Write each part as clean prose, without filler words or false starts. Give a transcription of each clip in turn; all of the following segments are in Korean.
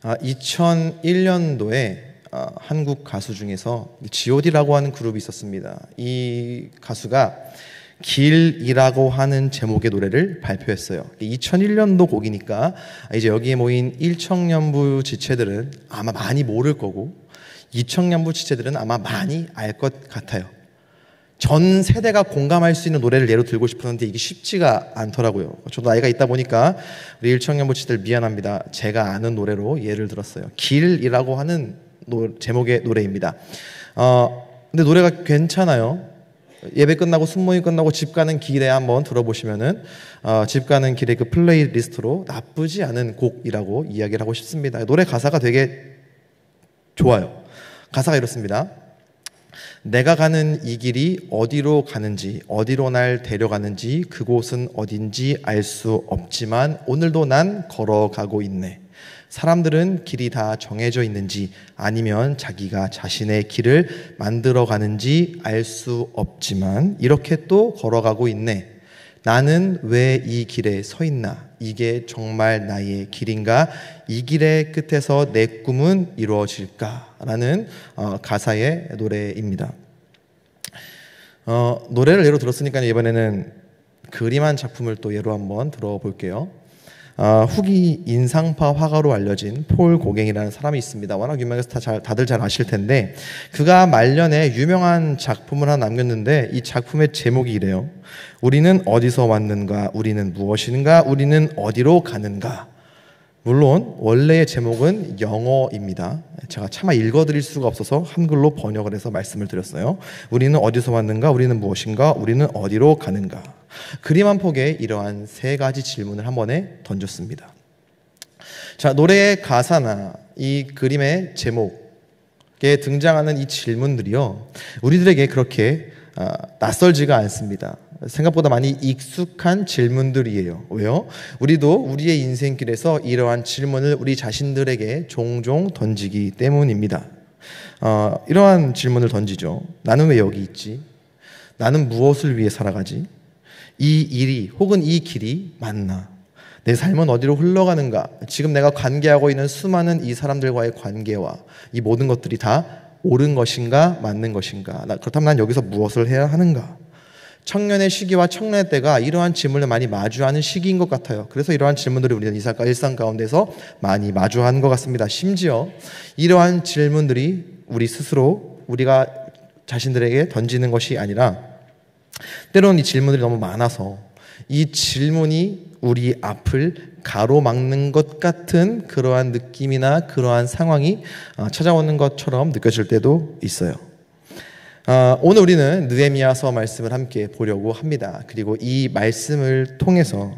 2001년도에 한국 가수 중에서 G.O.D라고 하는 그룹이 있었습니다. 이 가수가 길이라고 하는 제목의 노래를 발표했어요. 2001년도 곡이니까 이제 여기에 모인 1청년부 지체들은 아마 많이 모를 거고 2청년부 지체들은 아마 많이 알 것 같아요. 전 세대가 공감할 수 있는 노래를 예로 들고 싶었는데 이게 쉽지가 않더라고요. 저도 나이가 있다 보니까 우리 1청년부 지체들 미안합니다. 제가 아는 노래로 예를 들었어요. 길이라고 하는 제목의 노래입니다. 근데 노래가 괜찮아요. 예배 끝나고 순모임 끝나고 집 가는 길에 한번 들어보시면은 집 가는 길에 그 플레이리스트로 나쁘지 않은 곡이라고 이야기를 하고 싶습니다. 노래 가사가 되게 좋아요. 가사가 이렇습니다. 내가 가는 이 길이 어디로 가는지, 어디로 날 데려가는지, 그곳은 어딘지 알 수 없지만 오늘도 난 걸어가고 있네. 사람들은 길이 다 정해져 있는지 아니면 자기가 자신의 길을 만들어가는지 알 수 없지만 이렇게 또 걸어가고 있네. 나는 왜 이 길에 서 있나? 이게 정말 나의 길인가? 이 길의 끝에서 내 꿈은 이루어질까? 라는 가사의 노래입니다. 노래를 예로 들었으니까 이번에는 그림한 작품을 또 예로 한번 들어볼게요. 후기 인상파 화가로 알려진 폴 고갱이라는 사람이 있습니다. 워낙 유명해서 다들 잘 아실 텐데 그가 말년에 유명한 작품을 하나 남겼는데 이 작품의 제목이 이래요. 우리는 어디서 왔는가? 우리는 무엇인가? 우리는 어디로 가는가? 물론 원래의 제목은 영어입니다. 제가 차마 읽어드릴 수가 없어서 한글로 번역을 해서 말씀을 드렸어요. 우리는 어디서 왔는가? 우리는 무엇인가? 우리는 어디로 가는가? 그림 한 폭에 이러한 세 가지 질문을 한 번에 던졌습니다. 자, 노래의 가사나 이 그림의 제목에 등장하는 이 질문들이요, 우리들에게 그렇게 낯설지가 않습니다. 생각보다 많이 익숙한 질문들이에요. 왜요? 우리도 우리의 인생길에서 이러한 질문을 우리 자신들에게 종종 던지기 때문입니다. 이러한 질문을 던지죠. 나는 왜 여기 있지? 나는 무엇을 위해 살아가지? 이 일이 혹은 이 길이 맞나? 내 삶은 어디로 흘러가는가? 지금 내가 관계하고 있는 수많은 이 사람들과의 관계와 이 모든 것들이 다 옳은 것인가? 맞는 것인가? 그렇다면 난 여기서 무엇을 해야 하는가? 청년의 시기와 청년의 때가 이러한 질문을 많이 마주하는 시기인 것 같아요. 그래서 이러한 질문들이 우리는 일상 가운데서 많이 마주하는 것 같습니다. 심지어 이러한 질문들이 우리 스스로 우리가 자신들에게 던지는 것이 아니라 때로는 이 질문들이 너무 많아서 이 질문이 우리 앞을 가로막는 것 같은 그러한 느낌이나 그러한 상황이 찾아오는 것처럼 느껴질 때도 있어요. 오늘 우리는 느헤미야서 말씀을 함께 보려고 합니다. 그리고 이 말씀을 통해서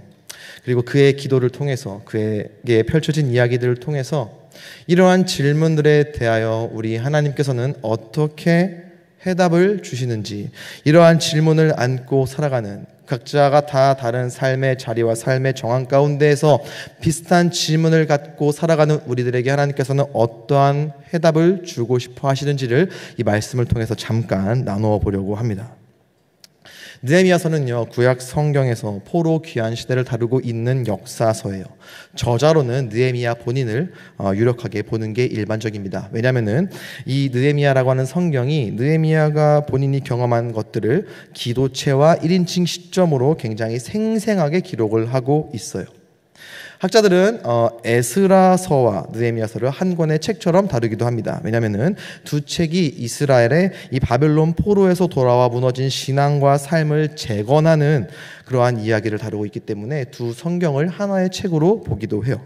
그리고 그의 기도를 통해서 그에게 펼쳐진 이야기들을 통해서 이러한 질문들에 대하여 우리 하나님께서는 어떻게 해답을 주시는지, 이러한 질문을 안고 살아가는 각자가 다 다른 삶의 자리와 삶의 정황 가운데에서 비슷한 질문을 갖고 살아가는 우리들에게 하나님께서는 어떠한 해답을 주고 싶어 하시는지를 이 말씀을 통해서 잠깐 나누어 보려고 합니다. 느헤미야서는요, 구약 성경에서 포로 귀환 시대를 다루고 있는 역사서예요. 저자로는 느헤미야 본인을 유력하게 보는 게 일반적입니다. 왜냐하면은 이 느헤미야라고 하는 성경이 느헤미야가 본인이 경험한 것들을 기도체와 1인칭 시점으로 굉장히 생생하게 기록을 하고 있어요. 학자들은 에스라서와 느헤미야서를 한 권의 책처럼 다루기도 합니다. 왜냐하면은 두 책이 이스라엘의 이 바벨론 포로에서 돌아와 무너진 신앙과 삶을 재건하는 그러한 이야기를 다루고 있기 때문에 두 성경을 하나의 책으로 보기도 해요.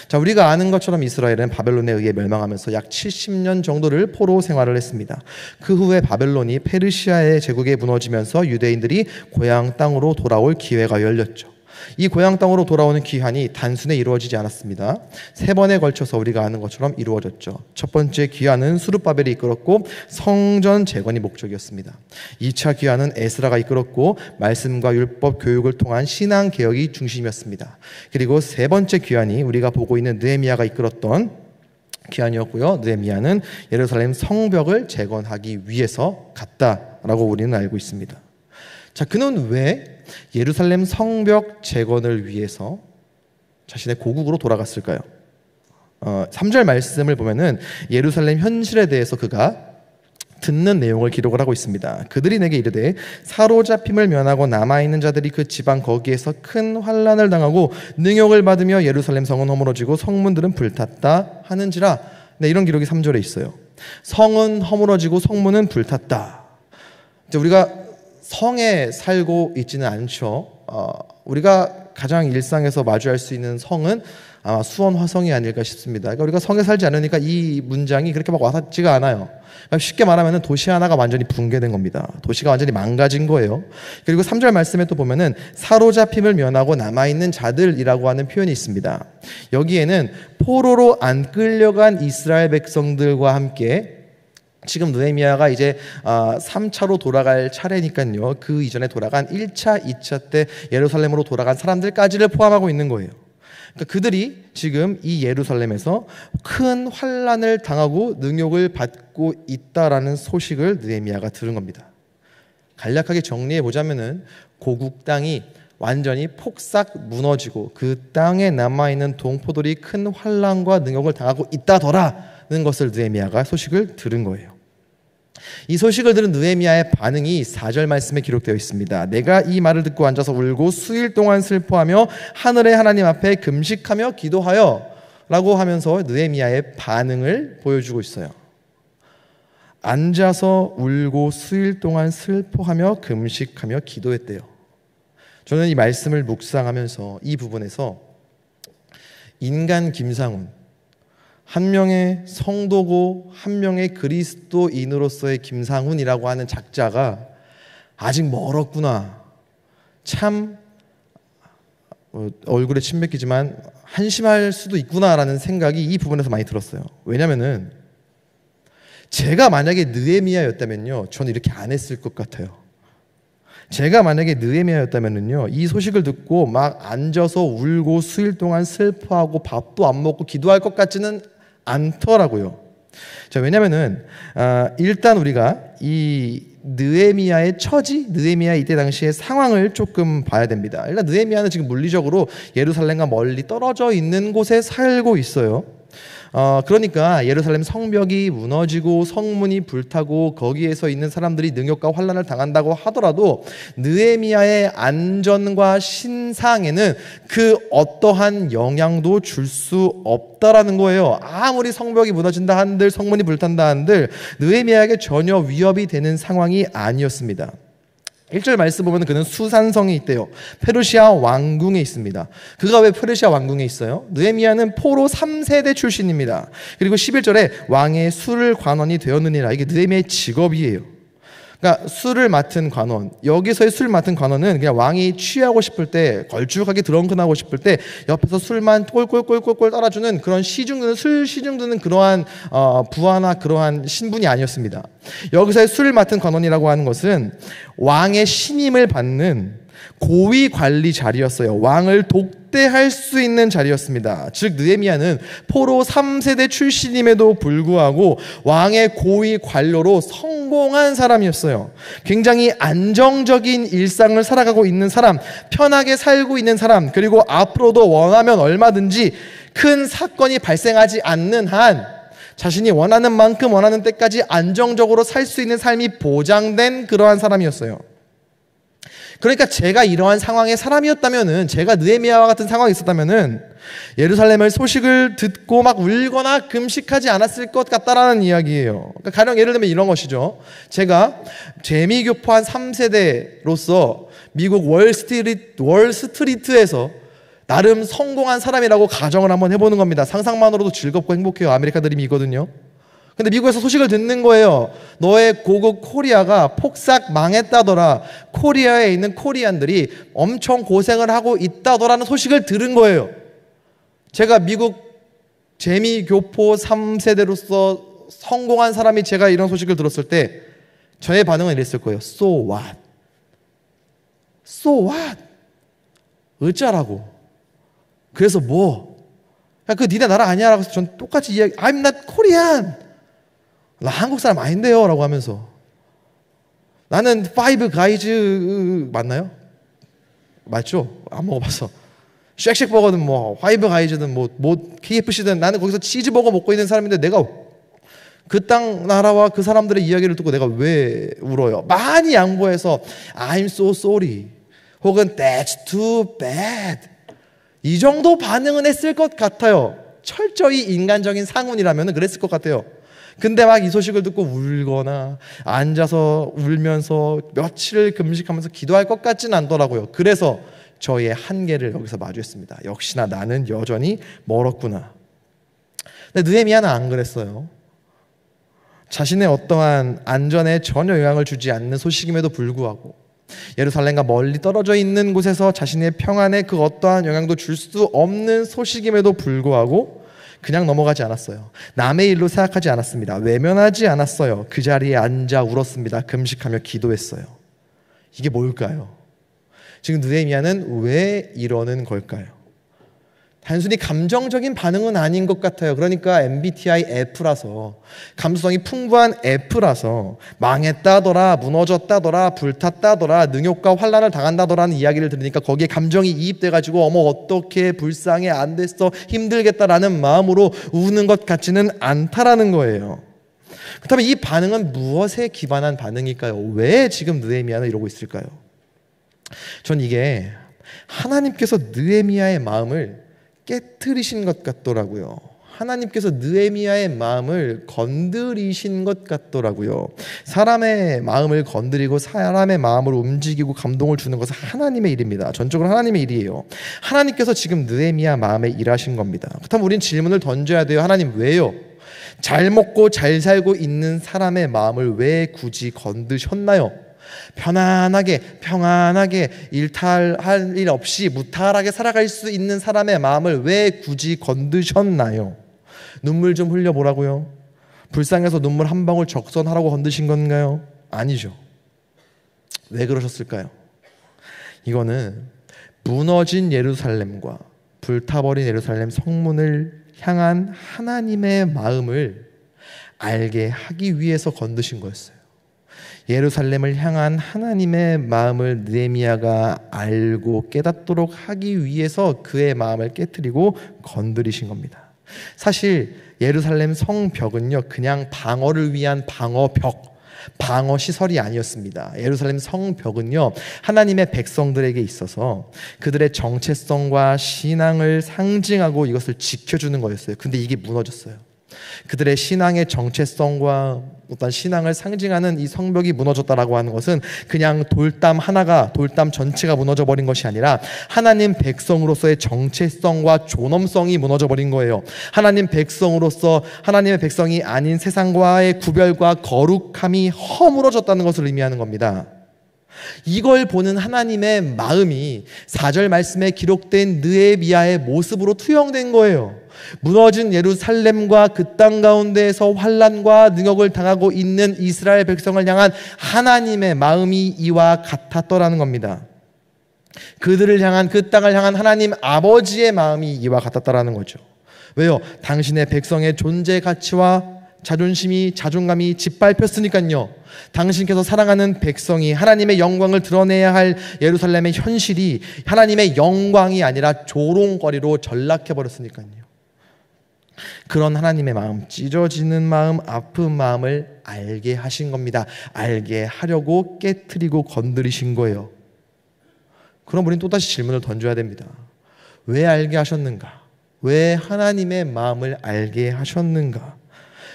자, 우리가 아는 것처럼 이스라엘은 바벨론에 의해 멸망하면서 약 70년 정도를 포로 생활을 했습니다. 그 후에 바벨론이 페르시아의 제국에 무너지면서 유대인들이 고향 땅으로 돌아올 기회가 열렸죠. 이 고향 땅으로 돌아오는 귀환이 단순히 이루어지지 않았습니다. 3번에 걸쳐서 우리가 아는 것처럼 이루어졌죠. 첫 번째 귀환은 스룹바벨이 이끌었고 성전 재건이 목적이었습니다. 2차 귀환은 에스라가 이끌었고 말씀과 율법 교육을 통한 신앙 개혁이 중심이었습니다. 그리고 3번째 귀환이 우리가 보고 있는 느헤미야가 이끌었던 귀환이었고요. 느헤미야는 예루살렘 성벽을 재건하기 위해서 갔다라고 우리는 알고 있습니다. 자, 그는 왜 예루살렘 성벽 재건을 위해서 자신의 고국으로 돌아갔을까요? 3절 말씀을 보면은 예루살렘 현실에 대해서 그가 듣는 내용을 기록을 하고 있습니다. 그들이 내게 이르되 사로잡힘을 면하고 남아있는 자들이 그 지방 거기에서 큰 환난을 당하고 능욕을 받으며 예루살렘 성은 허물어지고 성문들은 불탔다 하는지라. 네, 이런 기록이 3절에 있어요. 성은 허물어지고 성문은 불탔다. 이제 우리가 성에 살고 있지는 않죠. 우리가 가장 일상에서 마주할 수 있는 성은 아마 수원 화성이 아닐까 싶습니다. 그러니까 우리가 성에 살지 않으니까 이 문장이 그렇게 막 와닿지가 않아요. 그러니까 쉽게 말하면 도시 하나가 완전히 붕괴된 겁니다. 도시가 완전히 망가진 거예요. 그리고 3절 말씀에 또 보면은 사로잡힘을 면하고 남아있는 자들이라고 하는 표현이 있습니다. 여기에는 포로로 안 끌려간 이스라엘 백성들과 함께 지금 느헤미야가 이제 3차로 돌아갈 차례니까요. 그 이전에 돌아간 1차, 2차 때 예루살렘으로 돌아간 사람들까지를 포함하고 있는 거예요. 그러니까 그들이 지금 이 예루살렘에서 큰 환난을 당하고 능욕을 받고 있다라는 소식을 느헤미야가 들은 겁니다. 간략하게 정리해 보자면은 고국 땅이 완전히 폭삭 무너지고 그 땅에 남아있는 동포들이 큰 환난과 능욕을 당하고 있다더라는 것을 느헤미야가 소식을 들은 거예요. 이 소식을 들은 느헤미야의 반응이 4절 말씀에 기록되어 있습니다. 내가 이 말을 듣고 앉아서 울고 수일 동안 슬퍼하며 하늘의 하나님 앞에 금식하며 기도하여 라고 하면서 느헤미야의 반응을 보여주고 있어요. 앉아서 울고 수일 동안 슬퍼하며 금식하며 기도했대요. 저는 이 말씀을 묵상하면서 이 부분에서 인간 김상훈, 한 명의 성도고 한 명의 그리스도인으로서의 김상훈이라고 하는 작자가 아직 멀었구나, 참 얼굴에 침 뱉기지만 한심할 수도 있구나라는 생각이 이 부분에서 많이 들었어요. 왜냐면은 제가 만약에 느헤미야였다면요, 저는 이렇게 안 했을 것 같아요. 제가 만약에 느헤미야였다면은요, 이 소식을 듣고 막 앉아서 울고 수일 동안 슬퍼하고 밥도 안 먹고 기도할 것 같지는 않더라고요. 자, 왜냐면은 일단 우리가 이 느헤미야의 처지, 느헤미야 이때 당시의 상황을 조금 봐야 됩니다. 일단 느헤미야는 지금 물리적으로 예루살렘과 멀리 떨어져 있는 곳에 살고 있어요. 그러니까 예루살렘 성벽이 무너지고 성문이 불타고 거기에서 있는 사람들이 능욕과 환난을 당한다고 하더라도 느헤미야의 안전과 신상에는 그 어떠한 영향도 줄 수 없다라는 거예요. 아무리 성벽이 무너진다 한들 성문이 불탄다 한들 느헤미야에게 전혀 위협이 되는 상황이 아니었습니다. 1절 말씀 보면 그는 수산성에 있대요. 페르시아 왕궁에 있습니다. 그가 왜 페르시아 왕궁에 있어요? 느헤미야는 포로 3세대 출신입니다. 그리고 11절에 왕의 술 관원이 되었느니라. 이게 느헤미야의 직업이에요. 그러니까 술을 맡은 관원, 여기서의 술 맡은 관원은 그냥 왕이 취하고 싶을 때, 걸쭉하게 드렁큰하고 싶을 때 옆에서 술만 꼴꼴꼴꼴꼴 따라주는 그런 술 시중 드는 그러한 부하나 그러한 신분이 아니었습니다. 여기서의 술을 맡은 관원이라고 하는 것은 왕의 신임을 받는 고위 관리 자리였어요. 왕을 독대할 수 있는 자리였습니다. 즉 느헤미야는 포로 3세대 출신임에도 불구하고 왕의 고위 관료로 성공한 사람이었어요. 굉장히 안정적인 일상을 살아가고 있는 사람, 편하게 살고 있는 사람, 그리고 앞으로도 원하면 얼마든지 큰 사건이 발생하지 않는 한 자신이 원하는 만큼 원하는 때까지 안정적으로 살 수 있는 삶이 보장된 그러한 사람이었어요. 그러니까 제가 이러한 상황의 사람이었다면은, 제가 느헤미야와 같은 상황이 있었다면은 예루살렘의 소식을 듣고 막 울거나 금식하지 않았을 것 같다라는 이야기예요. 그러니까 가령 예를 들면 이런 것이죠. 제가 재미교포한 3세대로서 미국 월스트리트에서 나름 성공한 사람이라고 가정을 한번 해보는 겁니다. 상상만으로도 즐겁고 행복해요. 아메리카 드림이거든요. 근데 미국에서 소식을 듣는 거예요. 너의 고국 코리아가 폭삭 망했다더라. 코리아에 있는 코리안들이 엄청 고생을 하고 있다더라는 소식을 들은 거예요. 제가 미국 재미교포 3세대로서 성공한 사람이 제가 이런 소식을 들었을 때 저의 반응은 이랬을 거예요. So what? So what? 어쩌라고? 그래서 뭐? 야, 그 니네 나라 아니야? 라고 해서 전 똑같이 이야기, I'm not Korean. 나 한국 사람 아닌데요 라고 하면서, 나는 파이브 가이즈 맞나요? 맞죠? 안 먹어봐서. 쉑쉑버거든 뭐 화이브 가이즈든 뭐 KFC든 나는 거기서 치즈버거 먹고 있는 사람인데 내가 그 땅 나라와 그 사람들의 이야기를 듣고 내가 왜 울어요? 많이 양보해서 I'm so sorry 혹은 That's too bad 이 정도 반응은 했을 것 같아요. 철저히 인간적인 상훈이라면 그랬을 것 같아요. 근데 막 이 소식을 듣고 울거나 앉아서 울면서 며칠을 금식하면서 기도할 것 같진 않더라고요. 그래서 저의 한계를 여기서 마주했습니다. 역시나 나는 여전히 멀었구나. 근데 느헤미야는 안 그랬어요. 자신의 어떠한 안전에 전혀 영향을 주지 않는 소식임에도 불구하고 예루살렘과 멀리 떨어져 있는 곳에서 자신의 평안에 그 어떠한 영향도 줄 수 없는 소식임에도 불구하고 그냥 넘어가지 않았어요. 남의 일로 생각하지 않았습니다. 외면하지 않았어요. 그 자리에 앉아 울었습니다. 금식하며 기도했어요. 이게 뭘까요? 지금 느헤미야는 왜 이러는 걸까요? 단순히 감정적인 반응은 아닌 것 같아요. 그러니까 MBTI F라서 감수성이 풍부한 F라서 망했다더라, 무너졌다더라, 불탔다더라, 능욕과 환난을 당한다더라는 이야기를 들으니까 거기에 감정이 이입돼가지고 어머 어떻게 불쌍해 안 됐어 힘들겠다라는 마음으로 우는 것 같지는 않다라는 거예요. 그렇다면 이 반응은 무엇에 기반한 반응일까요? 왜 지금 느헤미야는 이러고 있을까요? 전 이게 하나님께서 느헤미야의 마음을 깨트리신 것 같더라고요. 하나님께서 느헤미야의 마음을 건드리신 것 같더라고요. 사람의 마음을 건드리고 사람의 마음을 움직이고 감동을 주는 것은 하나님의 일입니다. 전적으로 하나님의 일이에요. 하나님께서 지금 느헤미야 마음에 일하신 겁니다. 그렇다면 우린 질문을 던져야 돼요. 하나님 왜요? 잘 먹고 잘 살고 있는 사람의 마음을 왜 굳이 건드셨나요? 편안하게 평안하게 일탈할 일 없이 무탈하게 살아갈 수 있는 사람의 마음을 왜 굳이 건드셨나요? 눈물 좀 흘려보라고요? 불쌍해서 눈물 한 방울 적선하라고 건드신 건가요? 아니죠. 왜 그러셨을까요? 이거는 무너진 예루살렘과 불타버린 예루살렘 성문을 향한 하나님의 마음을 알게 하기 위해서 건드신 거였어요. 예루살렘을 향한 하나님의 마음을 느헤미야가 알고 깨닫도록 하기 위해서 그의 마음을 깨트리고 건드리신 겁니다. 사실 예루살렘 성벽은요 그냥 방어를 위한 방어벽, 방어 시설이 아니었습니다. 예루살렘 성벽은요 하나님의 백성들에게 있어서 그들의 정체성과 신앙을 상징하고 이것을 지켜주는 거였어요. 근데 이게 무너졌어요. 그들의 신앙의 정체성과 어떤 신앙을 상징하는 이 성벽이 무너졌다라고 하는 것은 그냥 돌담 하나가, 돌담 전체가 무너져 버린 것이 아니라 하나님 백성으로서의 정체성과 존엄성이 무너져 버린 거예요. 하나님 백성으로서 하나님의 백성이 아닌 세상과의 구별과 거룩함이 허물어졌다는 것을 의미하는 겁니다. 이걸 보는 하나님의 마음이 4절 말씀에 기록된 느헤미야의 모습으로 투영된 거예요. 무너진 예루살렘과 그 땅 가운데에서 환난과 능욕을 당하고 있는 이스라엘 백성을 향한 하나님의 마음이 이와 같았더라는 겁니다. 그들을 향한, 그 땅을 향한 하나님 아버지의 마음이 이와 같았다라는 거죠. 왜요? 당신의 백성의 존재 가치와 자존심이, 자존감이 짓밟혔으니까요. 당신께서 사랑하는 백성이 하나님의 영광을 드러내야 할 예루살렘의 현실이 하나님의 영광이 아니라 조롱거리로 전락해버렸으니까요. 그런 하나님의 마음, 찢어지는 마음, 아픈 마음을 알게 하신 겁니다. 알게 하려고 깨트리고 건드리신 거예요. 그럼 우리는 또다시 질문을 던져야 됩니다. 왜 알게 하셨는가? 왜 하나님의 마음을 알게 하셨는가?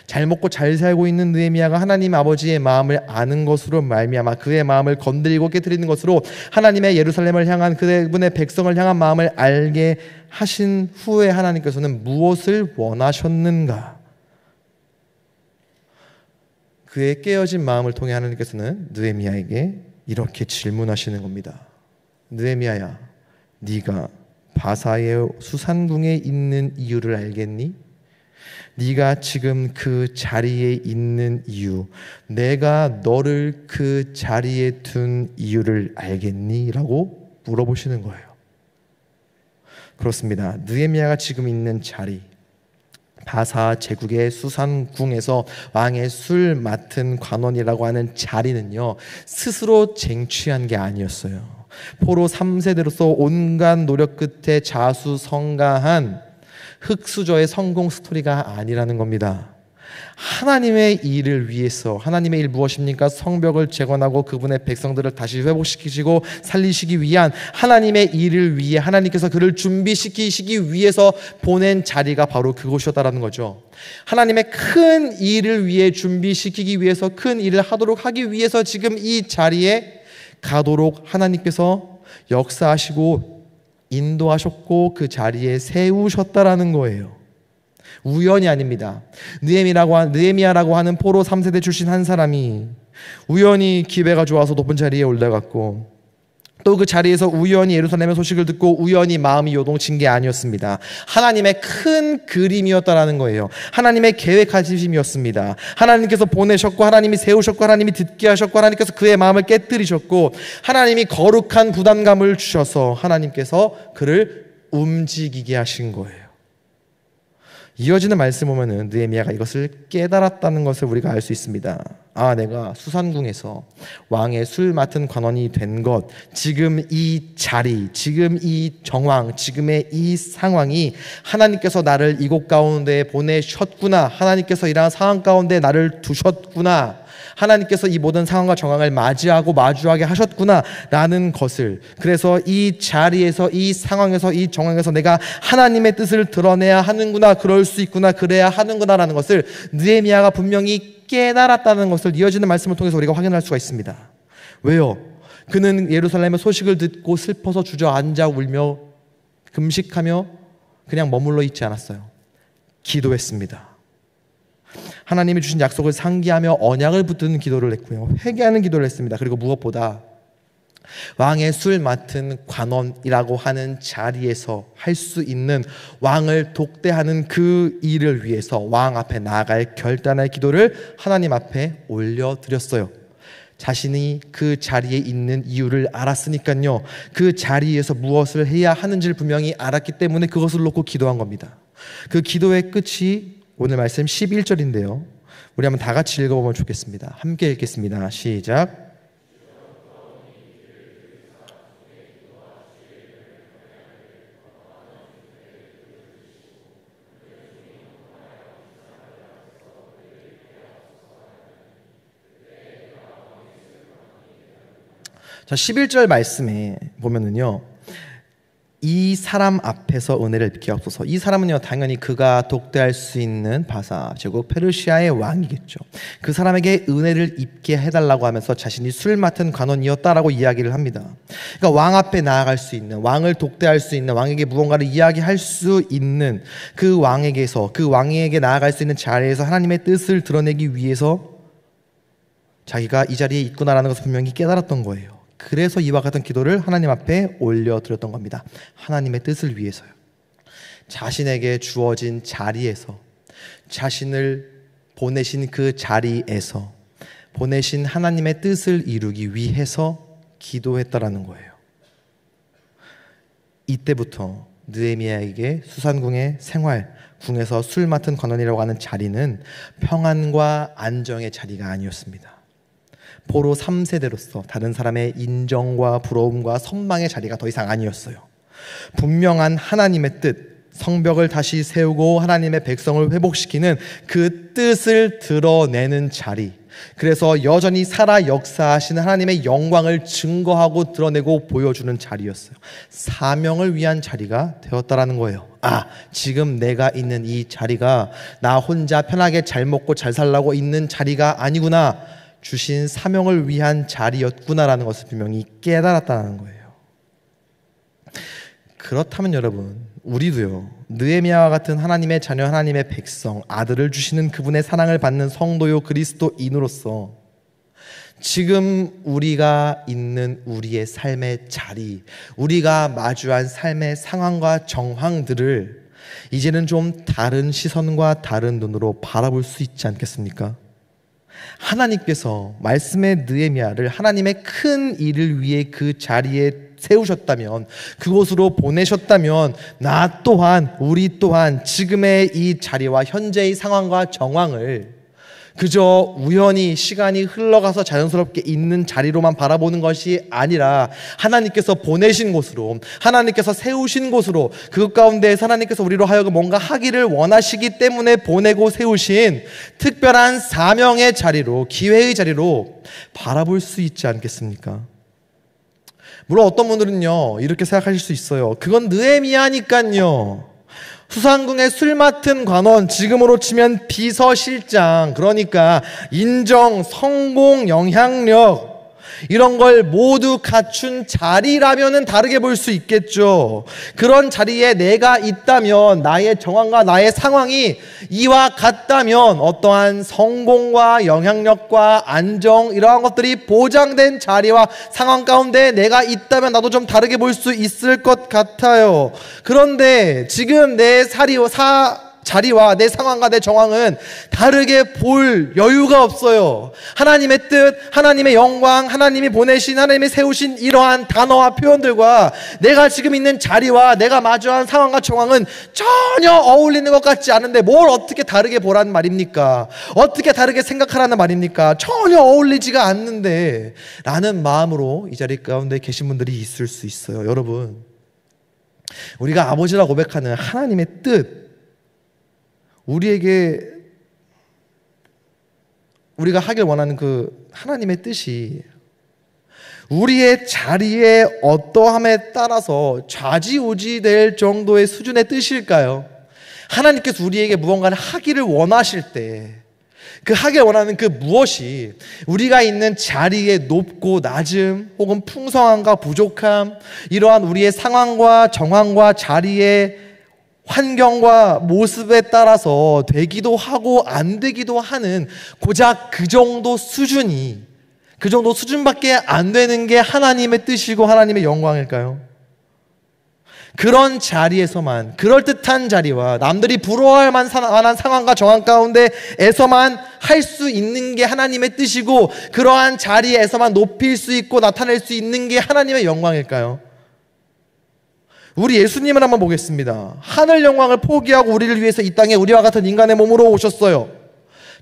잘 먹고 잘 살고 있는 느헤미야가 하나님 아버지의 마음을 아는 것으로 말미암아 그의 마음을 건드리고 깨트리는 것으로 하나님의 예루살렘을 향한 그분의 백성을 향한 마음을 알게 하신 후에 하나님께서는 무엇을 원하셨는가? 그의 깨어진 마음을 통해 하나님께서는 느헤미야에게 이렇게 질문하시는 겁니다. 느헤미야야, 네가 바사의 수산궁에 있는 이유를 알겠니? 네가 지금 그 자리에 있는 이유, 내가 너를 그 자리에 둔 이유를 알겠니? 라고 물어보시는 거예요. 그렇습니다. 느헤미야가 지금 있는 자리, 바사 제국의 수산궁에서 왕의 술 맡은 관원이라고 하는 자리는요, 스스로 쟁취한 게 아니었어요. 포로 3세대로서 온갖 노력 끝에 자수성가한 흙수저의 성공 스토리가 아니라는 겁니다. 하나님의 일을 위해서, 하나님의 일 무엇입니까? 성벽을 재건하고 그분의 백성들을 다시 회복시키시고 살리시기 위한 하나님의 일을 위해 하나님께서 그를 준비시키시기 위해서 보낸 자리가 바로 그곳이었다라는 거죠. 하나님의 큰 일을 위해 준비시키기 위해서, 큰 일을 하도록 하기 위해서 지금 이 자리에 가도록 하나님께서 역사하시고 인도하셨고 그 자리에 세우셨다라는 거예요. 우연이 아닙니다. 느헤미야라고 하는 포로 3세대 출신 한 사람이 우연히 기회가 좋아서 높은 자리에 올라갔고, 또 그 자리에서 우연히 예루살렘의 소식을 듣고 우연히 마음이 요동친 게 아니었습니다. 하나님의 큰 그림이었다라는 거예요. 하나님의 계획하심이었습니다. 하나님께서 보내셨고, 하나님이 세우셨고, 하나님이 듣게 하셨고, 하나님께서 그의 마음을 깨뜨리셨고, 하나님이 거룩한 부담감을 주셔서 하나님께서 그를 움직이게 하신 거예요. 이어지는 말씀 보면은 느헤미야가 이것을 깨달았다는 것을 우리가 알 수 있습니다. 아, 내가 수산궁에서 왕의 술 맡은 관원이 된 것, 지금 이 자리, 지금 이 정황, 지금의 이 상황이 하나님께서 나를 이곳 가운데 보내셨구나, 하나님께서 이러한 상황 가운데 나를 두셨구나, 하나님께서 이 모든 상황과 정황을 맞이하고 마주하게 하셨구나 라는 것을, 그래서 이 자리에서, 이 상황에서, 이 정황에서 내가 하나님의 뜻을 드러내야 하는구나, 그럴 수 있구나, 그래야 하는구나 라는 것을 느헤미야가 분명히 깨달았다는 것을 이어지는 말씀을 통해서 우리가 확인할 수가 있습니다. 왜요? 그는 예루살렘의 소식을 듣고 슬퍼서 주저앉아 울며 금식하며 그냥 머물러 있지 않았어요. 기도했습니다. 하나님이 주신 약속을 상기하며 언약을 붙드는 기도를 했고요, 회개하는 기도를 했습니다. 그리고 무엇보다 왕의 술 맡은 관원이라고 하는 자리에서 할 수 있는, 왕을 독대하는 그 일을 위해서 왕 앞에 나아갈 결단의 기도를 하나님 앞에 올려드렸어요. 자신이 그 자리에 있는 이유를 알았으니까요, 그 자리에서 무엇을 해야 하는지를 분명히 알았기 때문에 그것을 놓고 기도한 겁니다. 그 기도의 끝이 오늘 말씀 11절인데요. 우리 한번 다 같이 읽어보면 좋겠습니다. 함께 읽겠습니다. 시작. 자, 11절 말씀에 보면은요, 이 사람 앞에서 은혜를 입게 하옵소서. 이 사람은요, 당연히 그가 독대할 수 있는 바사, 제국 페르시아의 왕이겠죠. 그 사람에게 은혜를 입게 해달라고 하면서 자신이 술 맡은 관원이었다라고 이야기를 합니다. 그러니까 왕 앞에 나아갈 수 있는, 왕을 독대할 수 있는, 왕에게 무언가를 이야기할 수 있는 그 왕에게서, 그 왕에게 나아갈 수 있는 자리에서 하나님의 뜻을 드러내기 위해서 자기가 이 자리에 있구나라는 것을 분명히 깨달았던 거예요. 그래서 이와 같은 기도를 하나님 앞에 올려드렸던 겁니다. 하나님의 뜻을 위해서요. 자신에게 주어진 자리에서, 자신을 보내신 그 자리에서 보내신 하나님의 뜻을 이루기 위해서 기도했다라는 거예요. 이때부터 느헤미야에게 수산궁의 생활, 궁에서 술 맡은 관원이라고 하는 자리는 평안과 안정의 자리가 아니었습니다. 포로 3세대로서 다른 사람의 인정과 부러움과 선망의 자리가 더 이상 아니었어요. 분명한 하나님의 뜻, 성벽을 다시 세우고 하나님의 백성을 회복시키는 그 뜻을 드러내는 자리, 그래서 여전히 살아 역사하시는 하나님의 영광을 증거하고 드러내고 보여주는 자리였어요. 사명을 위한 자리가 되었다라는 거예요. 아, 지금 내가 있는 이 자리가 나 혼자 편하게 잘 먹고 잘 살라고 있는 자리가 아니구나, 주신 사명을 위한 자리였구나라는 것을 분명히 깨달았다는 거예요. 그렇다면 여러분, 우리도요, 느헤미야와 같은 하나님의 자녀, 하나님의 백성, 아들을 주시는 그분의 사랑을 받는 성도요 그리스도인으로서 지금 우리가 있는 우리의 삶의 자리, 우리가 마주한 삶의 상황과 정황들을 이제는 좀 다른 시선과 다른 눈으로 바라볼 수 있지 않겠습니까? 하나님께서 말씀의 느헤미야를 하나님의 큰 일을 위해 그 자리에 세우셨다면, 그곳으로 보내셨다면, 나 또한, 우리 또한 지금의 이 자리와 현재의 상황과 정황을 그저 우연히 시간이 흘러가서 자연스럽게 있는 자리로만 바라보는 것이 아니라 하나님께서 보내신 곳으로, 하나님께서 세우신 곳으로, 그것 가운데 하나님께서 우리로 하여금 뭔가 하기를 원하시기 때문에 보내고 세우신 특별한 사명의 자리로, 기회의 자리로 바라볼 수 있지 않겠습니까? 물론 어떤 분들은요 이렇게 생각하실 수 있어요. 그건 느헤미야니까요. 수상궁의 술 맡은 관원, 지금으로 치면 비서실장, 그러니까 인정, 성공, 영향력 이런 걸 모두 갖춘 자리라면은 다르게 볼 수 있겠죠. 그런 자리에 내가 있다면, 나의 정황과 나의 상황이 이와 같다면 어떠한 성공과 영향력과 안정 이러한 것들이 보장된 자리와 상황 가운데 내가 있다면 나도 좀 다르게 볼 수 있을 것 같아요. 그런데 지금 내 자리와 내 상황과 내 정황은 다르게 볼 여유가 없어요. 하나님의 뜻, 하나님의 영광, 하나님이 보내신, 하나님이 세우신 이러한 단어와 표현들과 내가 지금 있는 자리와 내가 마주한 상황과 정황은 전혀 어울리는 것 같지 않은데 뭘 어떻게 다르게 보라는 말입니까? 어떻게 다르게 생각하라는 말입니까? 전혀 어울리지가 않는데 라는 마음으로 이 자리 가운데 계신 분들이 있을 수 있어요. 여러분, 우리가 아버지라 고백하는 하나님의 뜻, 우리가 하길 원하는 그 하나님의 뜻이 우리의 자리에 어떠함에 따라서 좌지우지 될 정도의 수준의 뜻일까요? 하나님께서 우리에게 무언가를 하기를 원하실 때 그 하길 원하는 그 무엇이 우리가 있는 자리의 높고 낮음 혹은 풍성함과 부족함, 이러한 우리의 상황과 정황과 자리의 환경과 모습에 따라서 되기도 하고 안 되기도 하는 고작 그 정도 수준이, 그 정도 수준밖에 안 되는 게 하나님의 뜻이고 하나님의 영광일까요? 그런 자리에서만, 그럴듯한 자리와 남들이 부러워할 만한 상황과 정황 가운데에서만 할 수 있는 게 하나님의 뜻이고 그러한 자리에서만 높일 수 있고 나타낼 수 있는 게 하나님의 영광일까요? 우리 예수님을 한번 보겠습니다. 하늘 영광을 포기하고 우리를 위해서 이 땅에 우리와 같은 인간의 몸으로 오셨어요.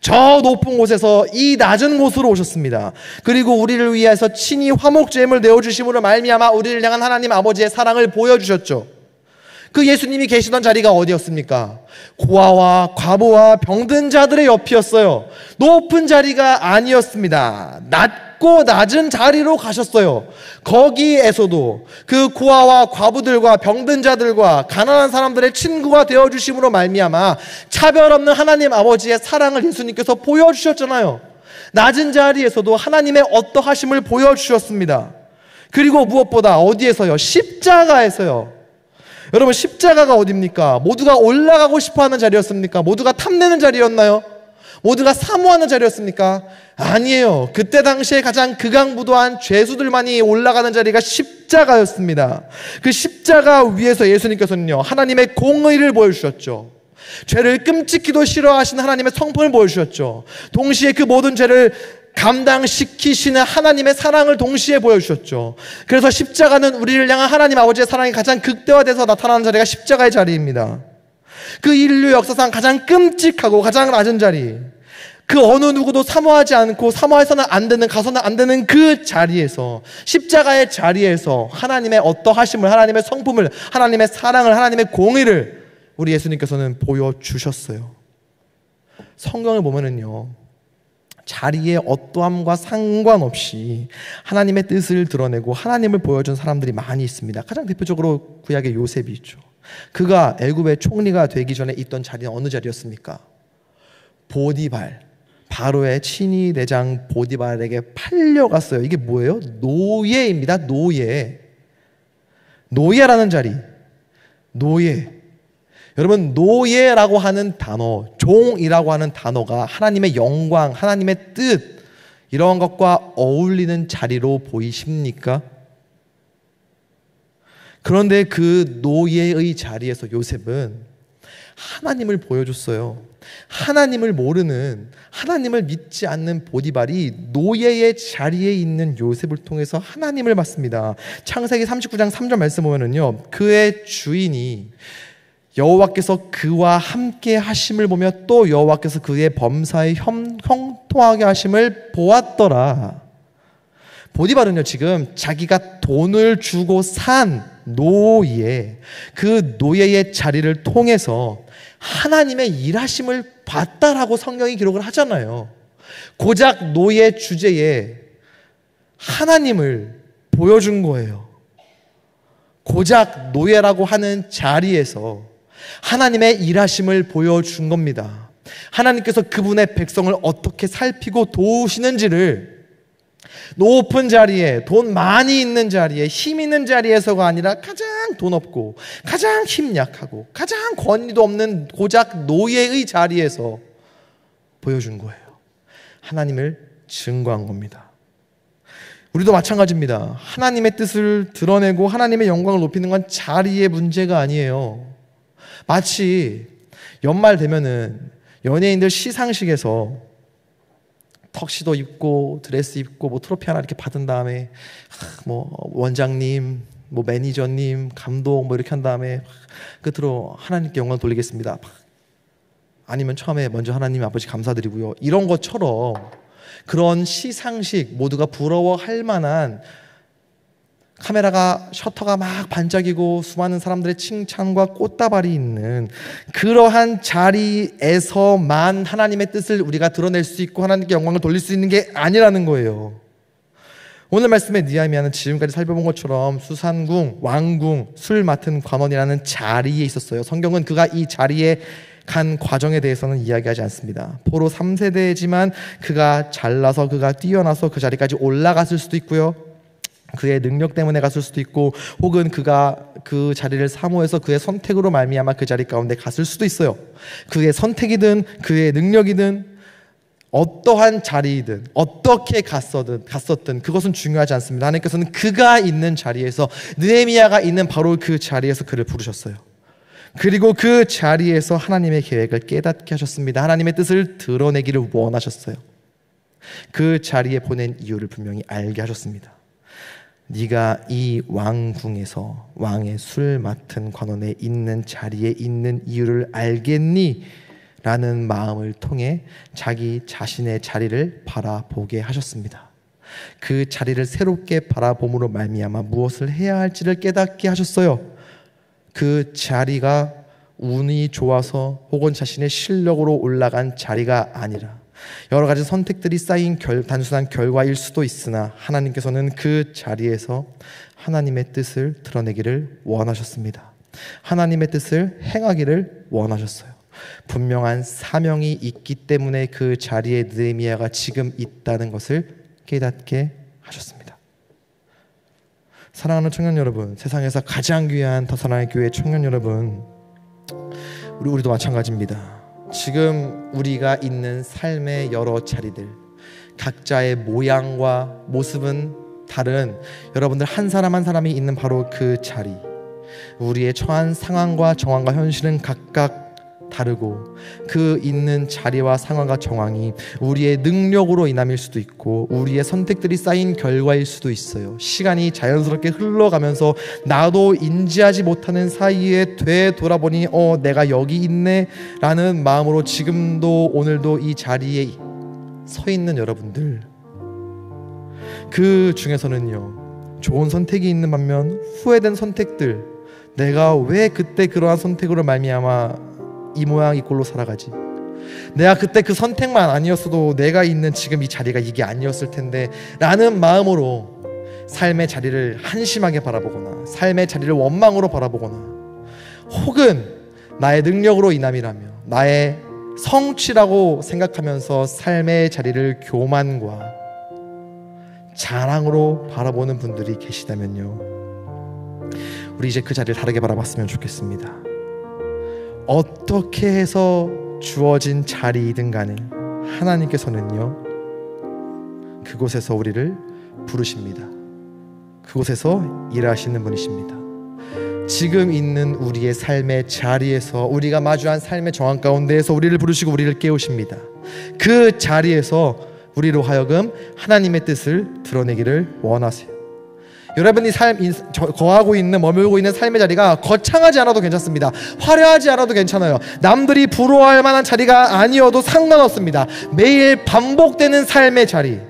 저 높은 곳에서 이 낮은 곳으로 오셨습니다. 그리고 우리를 위해서 친히 화목제물을 내어주심으로 말미암아 우리를 향한 하나님 아버지의 사랑을 보여주셨죠. 그 예수님이 계시던 자리가 어디였습니까? 고아와 과부와 병든 자들의 옆이었어요. 높은 자리가 아니었습니다. 낮고 낮은 자리로 가셨어요. 거기에서도 그 고아와 과부들과 병든 자들과 가난한 사람들의 친구가 되어주심으로 말미암아 차별 없는 하나님 아버지의 사랑을 예수님께서 보여주셨잖아요. 낮은 자리에서도 하나님의 어떠하심을 보여주셨습니다. 그리고 무엇보다 어디에서요? 십자가에서요. 여러분, 십자가가 어디입니까? 모두가 올라가고 싶어하는 자리였습니까? 모두가 탐내는 자리였나요? 모두가 사모하는 자리였습니까? 아니에요. 그때 당시에 가장 극악무도한 죄수들만이 올라가는 자리가 십자가였습니다. 그 십자가 위에서 예수님께서는요, 하나님의 공의를 보여주셨죠. 죄를 끔찍히도 싫어하시는 하나님의 성품을 보여주셨죠. 동시에 그 모든 죄를 감당시키시는 하나님의 사랑을 동시에 보여주셨죠. 그래서 십자가는 우리를 향한 하나님 아버지의 사랑이 가장 극대화돼서 나타나는 자리가 십자가의 자리입니다. 그 인류 역사상 가장 끔찍하고 가장 낮은 자리, 그 어느 누구도 사모하지 않고 사모해서는 안 되는, 가서는 안 되는 그 자리에서, 십자가의 자리에서 하나님의 어떠하심을, 하나님의 성품을, 하나님의 사랑을, 하나님의 공의를 우리 예수님께서는 보여주셨어요. 성경을 보면은요, 자리의 어떠함과 상관없이 하나님의 뜻을 드러내고 하나님을 보여준 사람들이 많이 있습니다. 가장 대표적으로 구약의 요셉이 있죠. 그가 애굽의 총리가 되기 전에 있던 자리는 어느 자리였습니까? 보디발, 바로의 친위 내장 보디발에게 팔려갔어요. 이게 뭐예요? 노예입니다. 노예라는 자리, 노예. 여러분, 노예라고 하는 단어, 종이라고 하는 단어가 하나님의 영광, 하나님의 뜻, 이러한 것과 어울리는 자리로 보이십니까? 그런데 그 노예의 자리에서 요셉은 하나님을 보여줬어요. 하나님을 모르는, 하나님을 믿지 않는 보디발이 노예의 자리에 있는 요셉을 통해서 하나님을 봤습니다. 창세기 39장 3절 말씀 보면은요, 그의 주인이 여호와께서 그와 함께 하심을 보며 또 여호와께서 그의 범사에 형통하게 하심을 보았더라. 보디발은요, 지금 자기가 돈을 주고 산 노예, 그 노예의 자리를 통해서 하나님의 일하심을 봤다라고 성경이 기록을 하잖아요. 고작 노예 주제에 하나님을 보여준 거예요. 고작 노예라고 하는 자리에서 하나님의 일하심을 보여준 겁니다. 하나님께서 그분의 백성을 어떻게 살피고 도우시는지를 높은 자리에, 돈 많이 있는 자리에, 힘 있는 자리에서가 아니라 가장 돈 없고 가장 힘 약하고 가장 권위도 없는 고작 노예의 자리에서 보여준 거예요. 하나님을 증거한 겁니다. 우리도 마찬가지입니다. 하나님의 뜻을 드러내고 하나님의 영광을 높이는 건 자리의 문제가 아니에요. 마치 연말 되면은 연예인들 시상식에서 턱시도 입고 드레스 입고 뭐 트로피 하나 이렇게 받은 다음에 뭐 원장님, 뭐 매니저님, 감독 뭐 이렇게 한 다음에 끝으로 하나님께 영광 돌리겠습니다. 아니면 처음에 먼저 하나님 아버지 감사드리고요. 이런 것처럼 그런 시상식 모두가 부러워할 만한 카메라가 셔터가 막 반짝이고 수많은 사람들의 칭찬과 꽃다발이 있는 그러한 자리에서만 하나님의 뜻을 우리가 드러낼 수 있고 하나님께 영광을 돌릴 수 있는 게 아니라는 거예요. 오늘 말씀에 느헤미야는 지금까지 살펴본 것처럼 수산궁, 왕궁, 술 맡은 관원이라는 자리에 있었어요. 성경은 그가 이 자리에 간 과정에 대해서는 이야기하지 않습니다. 포로 3세대지만 그가 잘나서 그가 뛰어나서 그 자리까지 올라갔을 수도 있고요. 그의 능력 때문에 갔을 수도 있고 혹은 그가 그 자리를 사모해서 그의 선택으로 말미암아 그 자리 가운데 갔을 수도 있어요. 그의 선택이든 그의 능력이든 어떠한 자리이든 어떻게 갔었든 그것은 중요하지 않습니다. 하나님께서는 그가 있는 자리에서 느헤미야가 있는 바로 그 자리에서 그를 부르셨어요. 그리고 그 자리에서 하나님의 계획을 깨닫게 하셨습니다. 하나님의 뜻을 드러내기를 원하셨어요. 그 자리에 보낸 이유를 분명히 알게 하셨습니다. 네가 이 왕궁에서 왕의 술 맡은 관원에 있는 자리에 있는 이유를 알겠니? 라는 마음을 통해 자기 자신의 자리를 바라보게 하셨습니다. 그 자리를 새롭게 바라봄으로 말미암아 무엇을 해야 할지를 깨닫게 하셨어요. 그 자리가 운이 좋아서 혹은 자신의 실력으로 올라간 자리가 아니라 여러 가지 선택들이 쌓인 단순한 결과일 수도 있으나 하나님께서는 그 자리에서 하나님의 뜻을 드러내기를 원하셨습니다. 하나님의 뜻을 행하기를 원하셨어요. 분명한 사명이 있기 때문에 그 자리에 느헤미야가 지금 있다는 것을 깨닫게 하셨습니다. 사랑하는 청년 여러분, 세상에서 가장 귀한 더사랑의 교회 청년 여러분, 우리도 마찬가지입니다. 지금 우리가 있는 삶의 여러 자리들, 각자의 모양과 모습은 다른 여러분들 한 사람 한 사람이 있는 바로 그 자리, 우리의 처한 상황과 정황과 현실은 각각 다르고 그 있는 자리와 상황과 정황이 우리의 능력으로 인함일 수도 있고 우리의 선택들이 쌓인 결과일 수도 있어요. 시간이 자연스럽게 흘러가면서 나도 인지하지 못하는 사이에 되돌아보니 내가 여기 있네 라는 마음으로 지금도 오늘도 이 자리에 서 있는 여러분들, 그 중에서는요 좋은 선택이 있는 반면 후회된 선택들, 내가 왜 그때 그러한 선택으로 말미암아 이 모양 이 꼴로 살아가지, 내가 그때 그 선택만 아니었어도 내가 있는 지금 이 자리가 이게 아니었을 텐데 라는 마음으로 삶의 자리를 한심하게 바라보거나 삶의 자리를 원망으로 바라보거나 혹은 나의 능력으로 인함이라며 나의 성취라고 생각하면서 삶의 자리를 교만과 자랑으로 바라보는 분들이 계시다면요, 우리 이제 그 자리를 다르게 바라봤으면 좋겠습니다. 어떻게 해서 주어진 자리이든 간에 하나님께서는요 그곳에서 우리를 부르십니다. 그곳에서 일하시는 분이십니다. 지금 있는 우리의 삶의 자리에서, 우리가 마주한 삶의 정황 가운데에서 우리를 부르시고 우리를 깨우십니다. 그 자리에서 우리로 하여금 하나님의 뜻을 드러내기를 원하세요. 여러분이 거하고 있는, 머물고 있는 삶의 자리가 거창하지 않아도 괜찮습니다. 화려하지 않아도 괜찮아요. 남들이 부러워할 만한 자리가 아니어도 상관없습니다. 매일 반복되는 삶의 자리,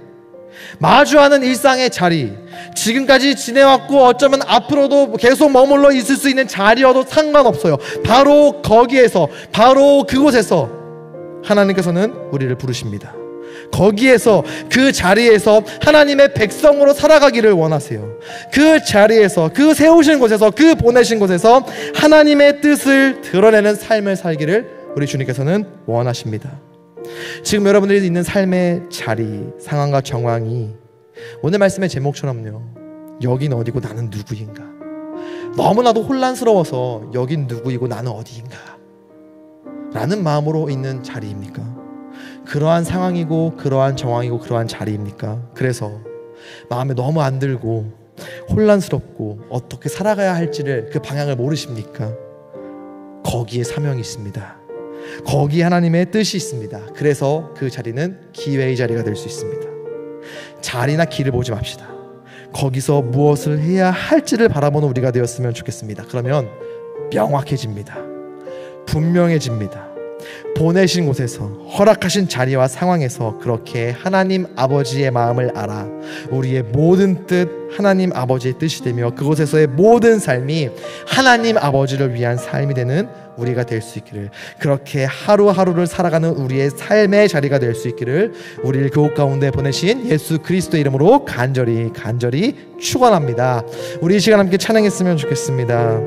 마주하는 일상의 자리, 지금까지 지내왔고 어쩌면 앞으로도 계속 머물러 있을 수 있는 자리여도 상관없어요. 바로 거기에서, 바로 그곳에서 하나님께서는 우리를 부르십니다. 거기에서, 그 자리에서 하나님의 백성으로 살아가기를 원하세요. 그 자리에서, 그 세우신 곳에서, 그 보내신 곳에서 하나님의 뜻을 드러내는 삶을 살기를 우리 주님께서는 원하십니다. 지금 여러분들이 있는 삶의 자리, 상황과 정황이 오늘 말씀의 제목처럼요, 여긴 어디고 나는 누구인가, 너무나도 혼란스러워서 여긴 누구이고 나는 어디인가 라는 마음으로 있는 자리입니까? 그러한 상황이고 그러한 정황이고 그러한 자리입니까? 그래서 마음에 너무 안 들고 혼란스럽고 어떻게 살아가야 할지를, 그 방향을 모르십니까? 거기에 사명이 있습니다. 거기에 하나님의 뜻이 있습니다. 그래서 그 자리는 기회의 자리가 될 수 있습니다. 자리나 길을 보지 맙시다. 거기서 무엇을 해야 할지를 바라보는 우리가 되었으면 좋겠습니다. 그러면 명확해집니다. 분명해집니다. 보내신 곳에서, 허락하신 자리와 상황에서 그렇게 하나님 아버지의 마음을 알아 우리의 모든 뜻, 하나님 아버지의 뜻이 되며 그곳에서의 모든 삶이 하나님 아버지를 위한 삶이 되는 우리가 될 수 있기를, 그렇게 하루하루를 살아가는 우리의 삶의 자리가 될 수 있기를 우리를 교회 가운데 보내신 예수 그리스도의 이름으로 간절히 축원합니다. 우리 이 시간 함께 찬양했으면 좋겠습니다.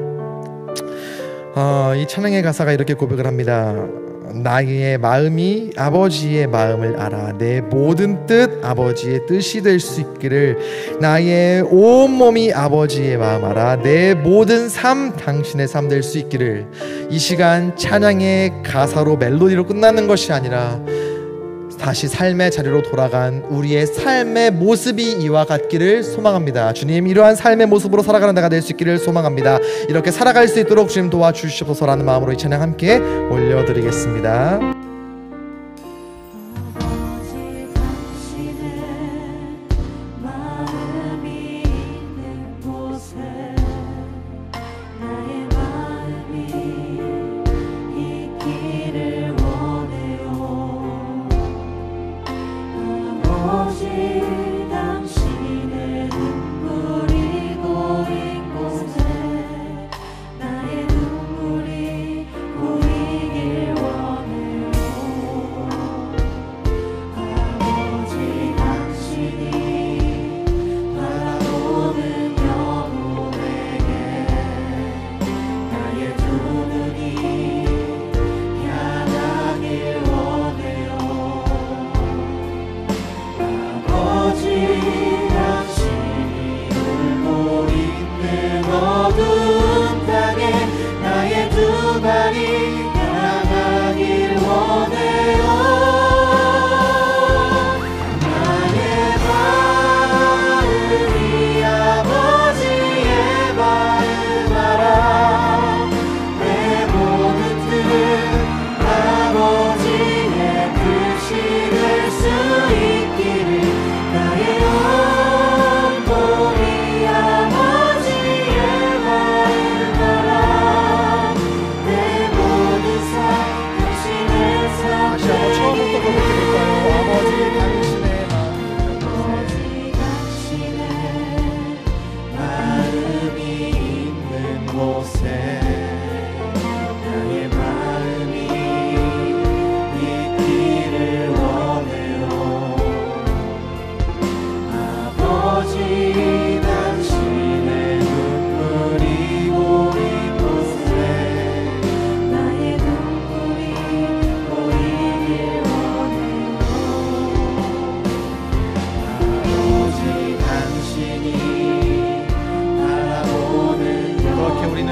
이 찬양의 가사가 이렇게 고백을 합니다. 나의 마음이 아버지의 마음을 알아 내 모든 뜻 아버지의 뜻이 될 수 있기를, 나의 온몸이 아버지의 마음 알아 내 모든 삶 당신의 삶 될 수 있기를. 이 시간 찬양의 가사로, 멜로디로 끝나는 것이 아니라 다시 삶의 자리로 돌아간 우리의 삶의 모습이 이와 같기를 소망합니다. 주님, 이러한 삶의 모습으로 살아가는 내가 될 수 있기를 소망합니다. 이렇게 살아갈 수 있도록 주님 도와주시옵소서라는 마음으로 이 찬양 함께 올려드리겠습니다.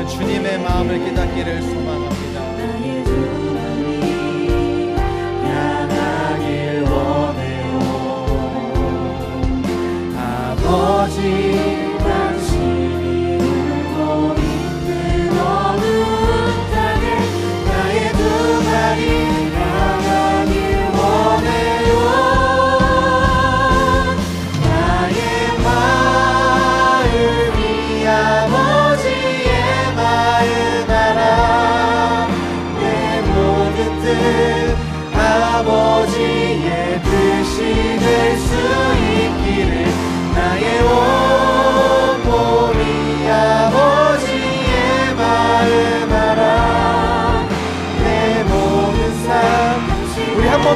주님의 마음을 깨닫기를 소망합니다. 나의 주님이 향하길 원해요. 아버지 당신이 울고 있는 어두운 땅에 나의 두 발이 향하길 원해요. 나의 마음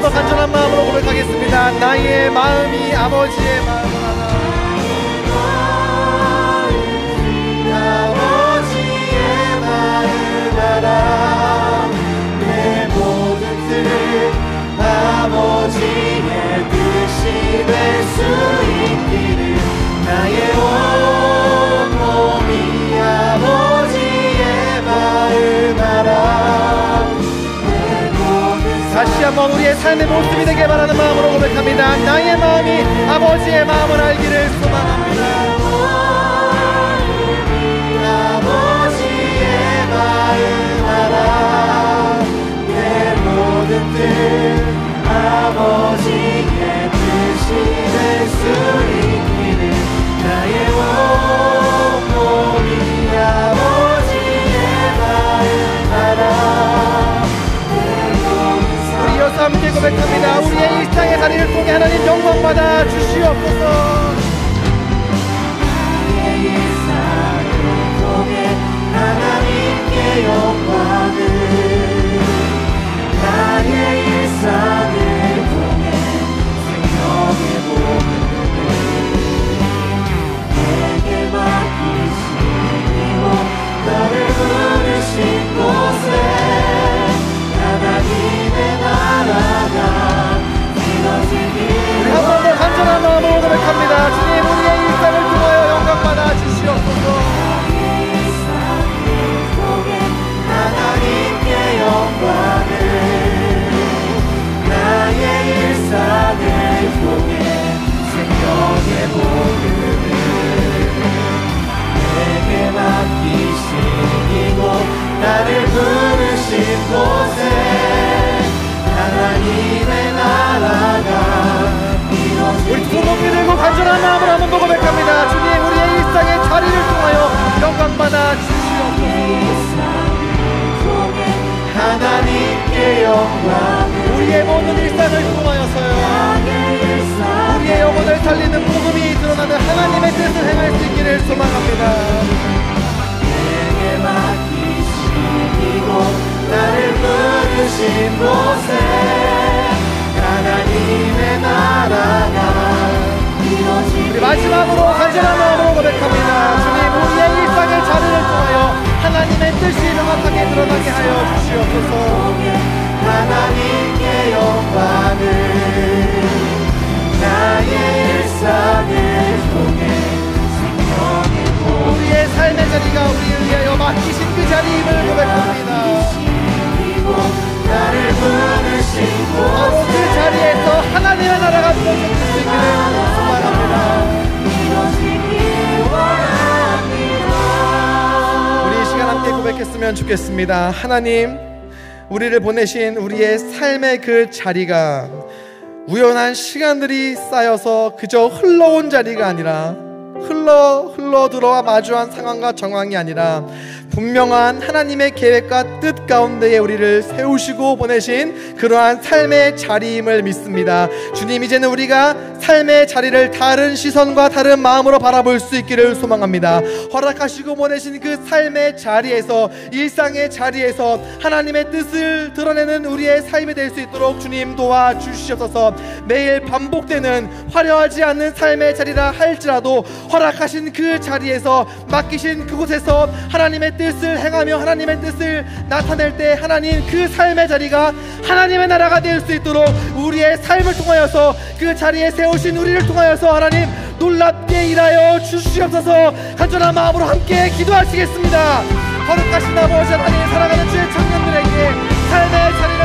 번 더 간절한 마음으로 고백하겠습니다. 나의 마음이 아버지의 마음을 알아. 아버지의 마음을 알아. 내 모든 뜻 아버지의 뜻이 될 수 있기를. 나의 온 몸이 아버지의 마음 알아. 다시 한번 우리의 삶의 모습이 되게 바라는 마음으로 고백합니다. 나의 마음이 아버지의 마음을 알기를 소망합니다. 아버지의 마음 알아. 내 모든 뜻 아버지의 뜻이 될 수 있기를. 나의 온 몸이 아버지의 마음 알아. 우리 여서 함께 고백합니다. 우리의 일상의 자리를 통해 하나님 영광 받아 주시옵소서. 나의 일상을 통해 하나님께 영광을. 나의 일상을 통해 생명의 복음을 내게 맡기신 이곳 너를 부르신 곳에 하나님의 나라가 이루어지길. 우리 한 번 더 간절한 마음으로 고백합니다. 주님 우리의 일상을 통하여 영광받아 주시옵소서. 하나님께 영광을. 나의 일상을 통해 생명의 복음을 내게 맡기신 이곳 나를 부르신 곳에 하나님의 나라가 이루어지길. 우리 두 목이 들고 간절한 마음으로 한번 더 고백합니다. 주님 우리의 일상의 자리를 통하여 영광받아 주시옵소서. 하나님께 영광을. 우리의 모든 일상을 통하여서요 우리의 영혼을 살리는 복음이 드러나는 하나님의 뜻을 행할 수 있기를 소망합니다. 내게 맡기신 이곳 나를 부르신 곳에 하나님의 나라가 이루어지길. 우리 마지막으로 간절한 마음으로 고백합니다. 주님 우리의 일상의 자리를 통하여 하나님의 뜻이 명확하게 드러나게 하여 주시옵소서. 하나님께 영광을. 나의 일상을 통해 생명의 복. 우리의 삶의 자리가 우리를 위하여 맡기신 그 자리임을 고백합니다. 나를 부르신 곳 바로 그 자리에서 하나님의 나라가 이루어질 수 있기를 소망합니다. 우리 이 시간 함께 고백했으면 좋겠습니다. 하나님 우리를 보내신 우리의 삶의 그 자리가 우연한 시간들이 쌓여서 그저 흘러온 자리가 아니라 흘러 들어와 마주한 상황과 정황이 아니라 분명한 하나님의 계획과 뜻 가운데에 우리를 세우시고 보내신 그러한 삶의 자리임을 믿습니다. 주님 이제는 우리가 삶의 자리를 다른 시선과 다른 마음으로 바라볼 수 있기를 소망합니다. 허락하시고 보내신 그 삶의 자리에서 일상의 자리에서 하나님의 뜻을 드러내는 우리의 삶이 될 수 있도록 주님 도와주시옵소서. 매일 반복되는 화려하지 않는 삶의 자리라 할지라도 허락하신 그 자리에서 맡기신 그곳에서 하나님의 뜻을 행하며 하나님의 뜻을 나타낼 때 하나님 그 삶의 자리가 하나님의 나라가 될 수 있도록 우리의 삶을 통하여서 그 자리에 세우신 우리를 통하여서 하나님 놀랍게 일하여 주시옵소서. 간절한 마음으로 함께 기도하시겠습니다. 거룩하신 아버지 하나님 사랑하는 주의 청년들에게 삶의 자리를